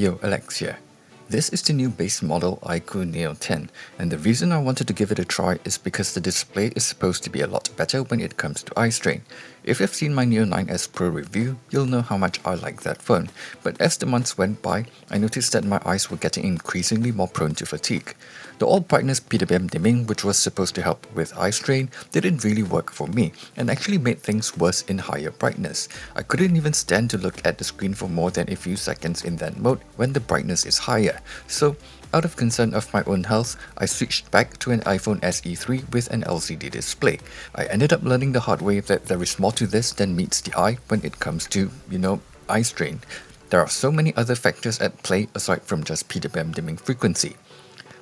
Yo, Alex here. This is the new base model iQOO Neo10, and the reason I wanted to give it a try is because the display is supposed to be a lot better when it comes to eye strain. If you've seen my Neo9S Pro review, you'll know how much I like that phone, but as the months went by, I noticed that my eyes were getting increasingly more prone to fatigue. The all-brightness PWM dimming, which was supposed to help with eye strain, didn't really work for me, and actually made things worse in higher brightness. I couldn't even stand to look at the screen for more than a few seconds in that mode when the brightness is higher. So, out of concern of my own health, I switched back to an iPhone SE3 with an LCD display. I ended up learning the hard way that there is more to this than meets the eye when it comes to, eye strain. There are so many other factors at play aside from just PWM dimming frequency.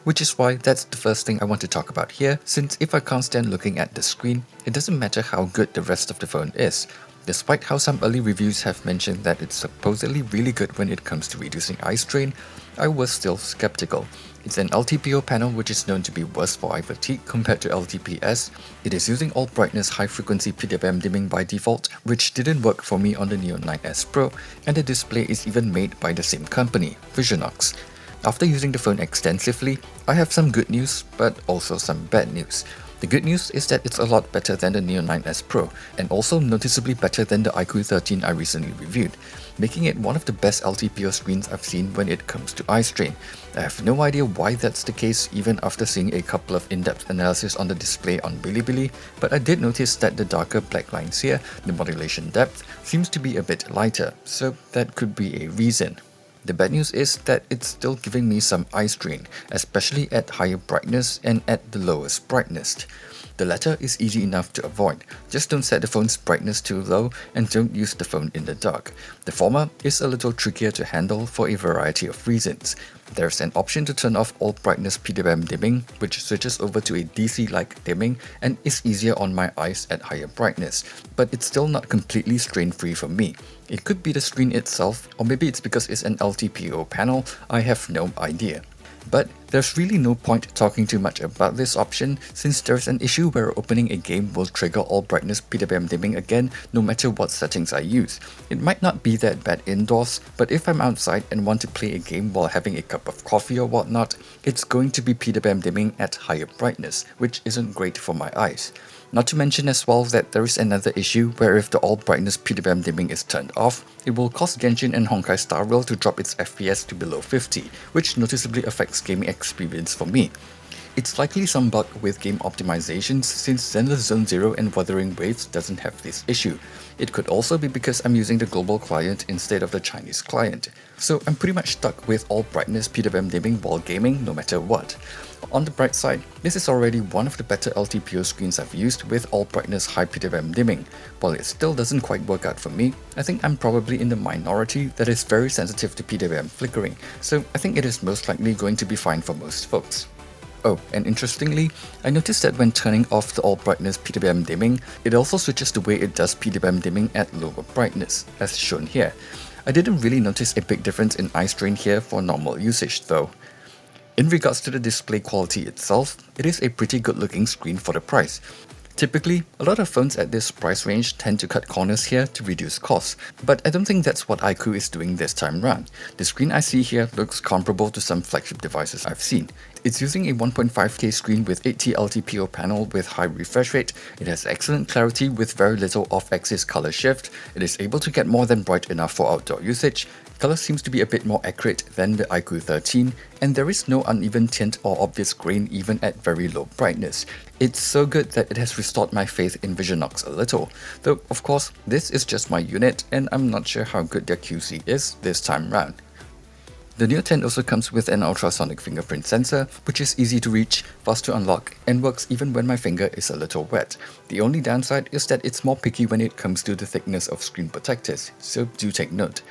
Which is why that's the first thing I want to talk about here, since if I can't stand looking at the screen, it doesn't matter how good the rest of the phone is. Despite how some early reviews have mentioned that it's supposedly really good when it comes to reducing eye strain, I was still skeptical. It's an LTPO panel which is known to be worse for eye fatigue compared to LTPS. It is using all brightness high frequency PWM dimming by default, which didn't work for me on the Neo9S Pro, and the display is even made by the same company, Visionox. After using the phone extensively, I have some good news, but also some bad news. The good news is that it's a lot better than the Neo9S Pro, and also noticeably better than the iQOO 13 I recently reviewed, making it one of the best LTPO screens I've seen when it comes to eye strain. I have no idea why that's the case even after seeing a couple of in-depth analysis on the display on Bilibili, but I did notice that the darker black lines here, the modulation depth, seems to be a bit lighter, so that could be a reason. The bad news is that it's still giving me some eye strain, especially at higher brightness and at the lowest brightness. The latter is easy enough to avoid, just don't set the phone's brightness too low and don't use the phone in the dark. The former is a little trickier to handle for a variety of reasons. There's an option to turn off all brightness PWM dimming, which switches over to a DC-like dimming and is easier on my eyes at higher brightness, but it's still not completely strain-free for me. It could be the screen itself, or maybe it's because it's an LTPO panel, I have no idea. But there's really no point talking too much about this option since there's an issue where opening a game will trigger all brightness PWM dimming again no matter what settings I use. It might not be that bad indoors, but if I'm outside and want to play a game while having a cup of coffee or whatnot, it's going to be PWM dimming at higher brightness, which isn't great for my eyes. Not to mention as well that there is another issue where if the all brightness PWM dimming is turned off, it will cause Genshin and Honkai Star Rail to drop its FPS to below 50, which noticeably affects gaming experience for me. It's likely some bug with game optimizations since Zenless Zone Zero and Wuthering Waves doesn't have this issue. It could also be because I'm using the global client instead of the Chinese client. So I'm pretty much stuck with all brightness PWM dimming while gaming no matter what. On the bright side, this is already one of the better LTPO screens I've used with all brightness high PWM dimming. While it still doesn't quite work out for me, I think I'm probably in the minority that is very sensitive to PWM flickering, so I think it is most likely going to be fine for most folks. Oh, and interestingly, I noticed that when turning off the all brightness PWM dimming, it also switches the way it does PWM dimming at lower brightness, as shown here. I didn't really notice a big difference in eye strain here for normal usage though. In regards to the display quality itself, it is a pretty good looking screen for the price. Typically, a lot of phones at this price range tend to cut corners here to reduce costs, but I don't think that's what iQOO is doing this time round. The screen I see here looks comparable to some flagship devices I've seen. It's using a 1.5K screen with 80 LTPO panel with high refresh rate, it has excellent clarity with very little off-axis color shift, it is able to get more than bright enough for outdoor usage, color seems to be a bit more accurate than the iQOO 13, and there is no uneven tint or obvious grain even at very low brightness. It's so good that it has restored my faith in Visionox a little, though of course this is just my unit and I'm not sure how good their QC is this time round. The Neo10 also comes with an ultrasonic fingerprint sensor, which is easy to reach, fast to unlock, and works even when my finger is a little wet. The only downside is that it's more picky when it comes to the thickness of screen protectors, so do take note.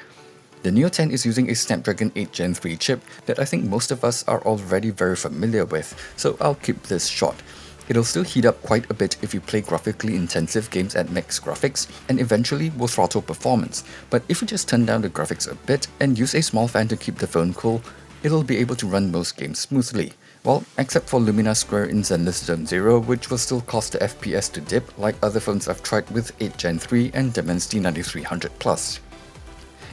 The Neo10 is using a Snapdragon 8 Gen 3 chip that I think most of us are already very familiar with, so I'll keep this short. It'll still heat up quite a bit if you play graphically intensive games at max graphics, and eventually will throttle performance, but if you just turn down the graphics a bit and use a small fan to keep the phone cool, it'll be able to run most games smoothly. Well, except for Lumina Square in Zenless Zone Zero, which will still cause the FPS to dip like other phones I've tried with 8 Gen 3 and Dimensity 9300 Plus.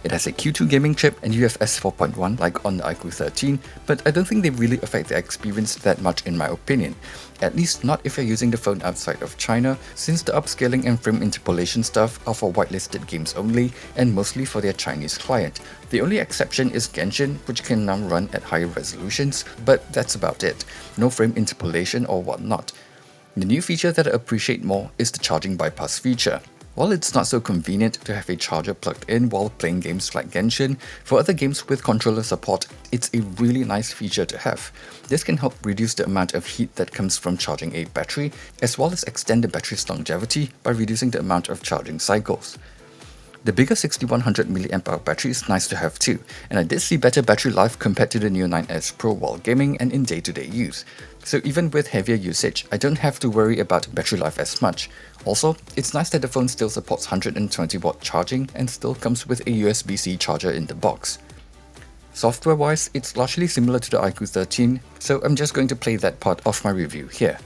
It has a Q2 gaming chip and UFS 4.1 like on the iQOO 13, but I don't think they really affect the experience that much in my opinion. At least not if you're using the phone outside of China, since the upscaling and frame interpolation stuff are for whitelisted games only and mostly for their Chinese client. The only exception is Genshin, which can now run at higher resolutions, but that's about it. No frame interpolation or whatnot. The new feature that I appreciate more is the charging bypass feature. While it's not so convenient to have a charger plugged in while playing games like Genshin, for other games with controller support, it's a really nice feature to have. This can help reduce the amount of heat that comes from charging a battery, as well as extend the battery's longevity by reducing the amount of charging cycles. The bigger 6100 mAh battery is nice to have too, and I did see better battery life compared to the Neo9S Pro while gaming and in day-to-day use. So even with heavier usage, I don't have to worry about battery life as much. Also, it's nice that the phone still supports 120W charging and still comes with a USB-C charger in the box. Software-wise, it's largely similar to the iQOO 13, so I'm just going to play that part of my review here.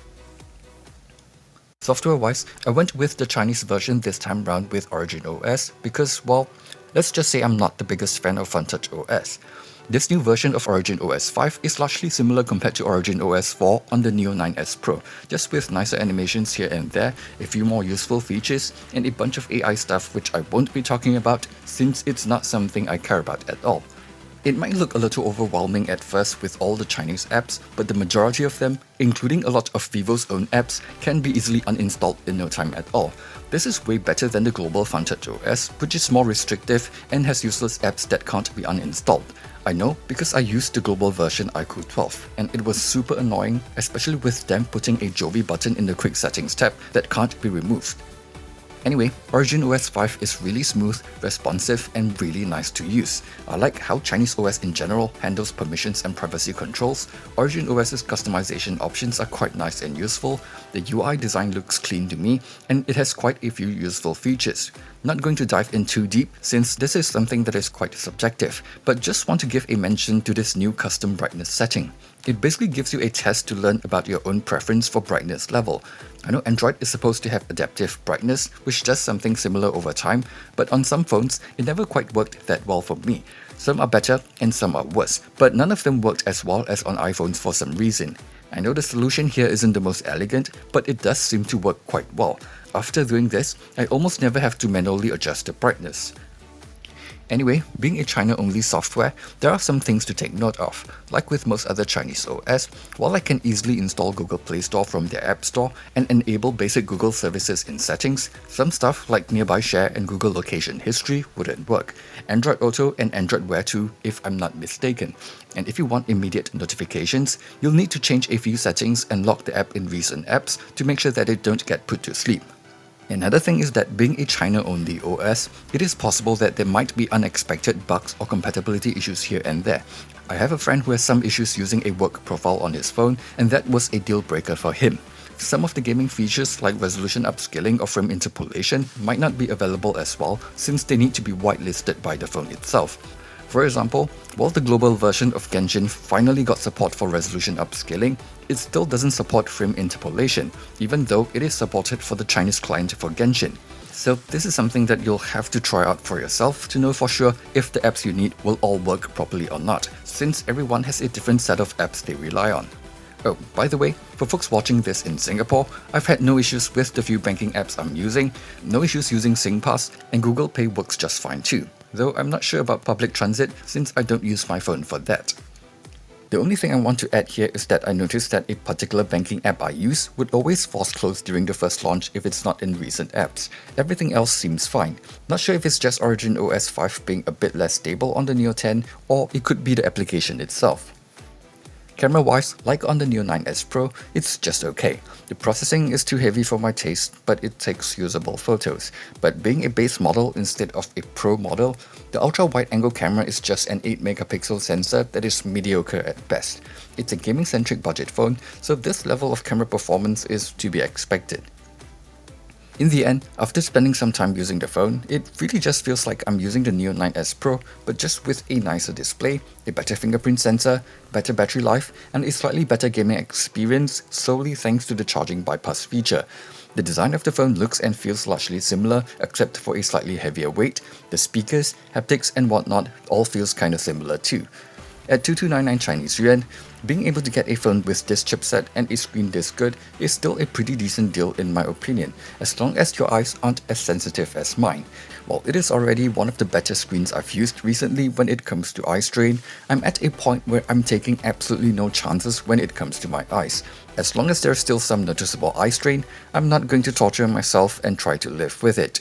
Software-wise, I went with the Chinese version this time round with Origin OS because, well, let's just say I'm not the biggest fan of FunTouch OS. This new version of Origin OS 5 is largely similar compared to Origin OS 4 on the Neo9S Pro, just with nicer animations here and there, a few more useful features, and a bunch of AI stuff which I won't be talking about since it's not something I care about at all. It might look a little overwhelming at first with all the Chinese apps, but the majority of them, including a lot of Vivo's own apps, can be easily uninstalled in no time at all. This is way better than the global FunTouch OS, which is more restrictive and has useless apps that can't be uninstalled. I know because I used the global version iQOO 12, and it was super annoying, especially with them putting a Jovi button in the quick settings tab that can't be removed. Anyway, Origin OS 5 is really smooth, responsive, and really nice to use. I like how Chinese OS in general handles permissions and privacy controls. Origin OS's customization options are quite nice and useful. The UI design looks clean to me, and it has quite a few useful features. Not going to dive in too deep since this is something that is quite subjective, but just want to give a mention to this new custom brightness setting. It basically gives you a test to learn about your own preference for brightness level. I know Android is supposed to have adaptive brightness, which does something similar over time, but on some phones, it never quite worked that well for me. Some are better and some are worse, but none of them worked as well as on iPhones for some reason. I know the solution here isn't the most elegant, but it does seem to work quite well. After doing this, I almost never have to manually adjust the brightness. Anyway, being a China-only software, there are some things to take note of. Like with most other Chinese OS, while I can easily install Google Play Store from their App Store and enable basic Google services in settings, some stuff like Nearby Share and Google Location History wouldn't work. Android Auto and Android Wear too, if I'm not mistaken. And if you want immediate notifications, you'll need to change a few settings and lock the app in recent apps to make sure that it don't get put to sleep. Another thing is that being a China-only OS, it is possible that there might be unexpected bugs or compatibility issues here and there. I have a friend who has some issues using a work profile on his phone, and that was a deal breaker for him. Some of the gaming features like resolution upscaling or frame interpolation might not be available as well since they need to be whitelisted by the phone itself. For example, while the global version of Genshin finally got support for resolution upscaling, it still doesn't support frame interpolation, even though it is supported for the Chinese client for Genshin. So this is something that you'll have to try out for yourself to know for sure if the apps you need will all work properly or not, since everyone has a different set of apps they rely on. Oh, by the way, for folks watching this in Singapore, I've had no issues with the few banking apps I'm using, no issues using SingPass, and Google Pay works just fine too, though I'm not sure about public transit since I don't use my phone for that. The only thing I want to add here is that I noticed that a particular banking app I use would always force close during the first launch if it's not in recent apps. Everything else seems fine. Not sure if it's just Origin OS 5 being a bit less stable on the Neo10, or it could be the application itself. Camera-wise, like on the Neo9S Pro, it's just okay. The processing is too heavy for my taste, but it takes usable photos. But being a base model instead of a Pro model, the ultra-wide-angle camera is just an 8-megapixel sensor that is mediocre at best. It's a gaming-centric budget phone, so this level of camera performance is to be expected. In the end, after spending some time using the phone, it really just feels like I'm using the Neo9S Pro, but just with a nicer display, a better fingerprint sensor, better battery life, and a slightly better gaming experience solely thanks to the charging bypass feature. The design of the phone looks and feels largely similar, except for a slightly heavier weight. The speakers, haptics and whatnot all feels kinda similar too. At 2299 Chinese yuan, being able to get a phone with this chipset and a screen this good is still a pretty decent deal in my opinion, as long as your eyes aren't as sensitive as mine. While it is already one of the better screens I've used recently when it comes to eye strain, I'm at a point where I'm taking absolutely no chances when it comes to my eyes. As long as there's still some noticeable eye strain, I'm not going to torture myself and try to live with it.